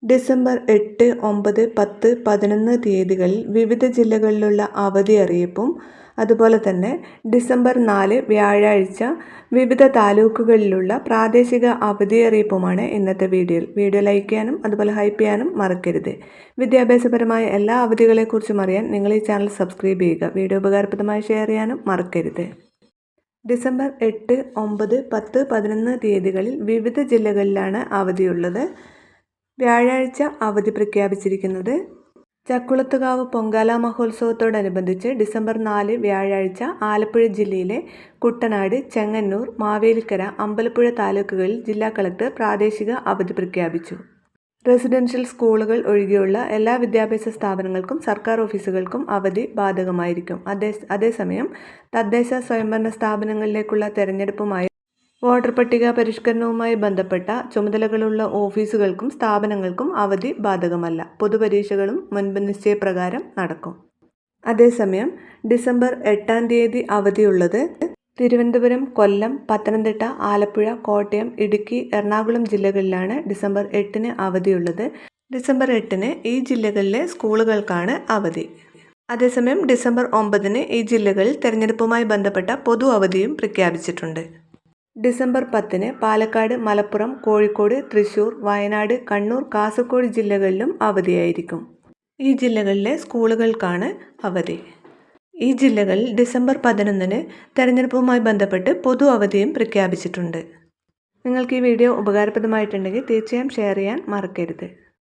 December 8, 9, 10, 11 തീയതികളിൽ വിവിധ ജില്ലകളിലുള്ള അവധി അറിയിപ്പും അതുപോലെ തന്നെ ഡിസംബർ 4 വ്യാഴാഴ്ച വിവിധ താലൂക്കുകളിലുള്ള പ്രാദേശിക അവധി അറിയിപ്പുമാണ് ഇന്നത്തെ വീഡിയോയിൽ. വീഡിയോ ലൈക്ക് ചെയ്യാനും അതുപോലെ ഹൈപ്പ് ചെയ്യാനും മറക്കരുത്. വിദ്യാഭ്യാസപരമായ എല്ലാ അവധികളെക്കുറിച്ചും അറിയാൻ നിങ്ങൾ ഈ ചാനൽ സബ്സ്ക്രൈബ് ചെയ്യുക. വീഡിയോ ഉപകാരപ്രദമായി ഷെയർ ചെയ്യാനും മറക്കരുത്. ഡിസംബർ 8, 9, 10, 11 തീയതികളിൽ വിവിധ ജില്ലകളിലാണ് അവധിയുള്ളത്. വ്യാഴാഴ്ച അവധി പ്രഖ്യാപിച്ചിരിക്കുന്നത് ചക്കുളത്തുകാവ് പൊങ്കാല മഹോത്സവത്തോടനുബന്ധിച്ച് ഡിസംബർ 4 വ്യാഴാഴ്ച ആലപ്പുഴ ജില്ലയിലെ കുട്ടനാട്, ചെങ്ങന്നൂർ, മാവേലിക്കര, അമ്പലപ്പുഴ താലൂക്കുകളിൽ ജില്ലാ കളക്ടർ പ്രാദേശിക അവധി പ്രഖ്യാപിച്ചു. റെസിഡൻഷ്യൽ സ്കൂളുകൾ ഒഴികെയുള്ള എല്ലാ വിദ്യാഭ്യാസ സ്ഥാപനങ്ങൾക്കും സർക്കാർ ഓഫീസുകൾക്കും അവധി ബാധകമായിരിക്കും. അതേസമയം തദ്ദേശ സ്വയംഭരണ സ്ഥാപനങ്ങളിലേക്കുള്ള തെരഞ്ഞെടുപ്പുമായി വോട്ടർ പട്ടിക പരിഷ്കരണവുമായി ബന്ധപ്പെട്ട ചുമതലകളുള്ള ഓഫീസുകൾക്കും സ്ഥാപനങ്ങൾക്കും അവധി ബാധകമല്ല. പൊതുപരീക്ഷകളും മുൻപ് നിശ്ചയപ്രകാരം നടക്കും. അതേസമയം ഡിസംബർ 8 തീയതി അവധിയുള്ളത് തിരുവനന്തപുരം, കൊല്ലം, പത്തനംതിട്ട, ആലപ്പുഴ, കോട്ടയം, ഇടുക്കി, എറണാകുളം ജില്ലകളിലാണ് ഡിസംബർ 8 അവധിയുള്ളത്. ഡിസംബർ 8 ഈ ജില്ലകളിലെ സ്കൂളുകൾക്കാണ് അവധി. അതേസമയം ഡിസംബർ 9 ഈ ജില്ലകളിൽ തെരഞ്ഞെടുപ്പുമായി ബന്ധപ്പെട്ട പൊതു അവധിയും പ്രഖ്യാപിച്ചിട്ടുണ്ട്. ഡിസംബർ 10 പാലക്കാട്, മലപ്പുറം, കോഴിക്കോട്, തൃശൂർ, വയനാട്, കണ്ണൂർ, കാസർഗോഡ് ജില്ലകളിലും അവധിയായിരിക്കും. ഈ ജില്ലകളിലെ സ്കൂളുകൾക്കാണ് അവധി. ഈ ജില്ലകളിൽ ഡിസംബർ 11 തെരഞ്ഞെടുപ്പുമായി ബന്ധപ്പെട്ട് പൊതു അവധിയും പ്രഖ്യാപിച്ചിട്ടുണ്ട്. നിങ്ങൾക്ക് ഈ വീഡിയോ ഉപകാരപ്രദമായിട്ടുണ്ടെങ്കിൽ തീർച്ചയായും ഷെയർ ചെയ്യാൻ മറക്കരുത്.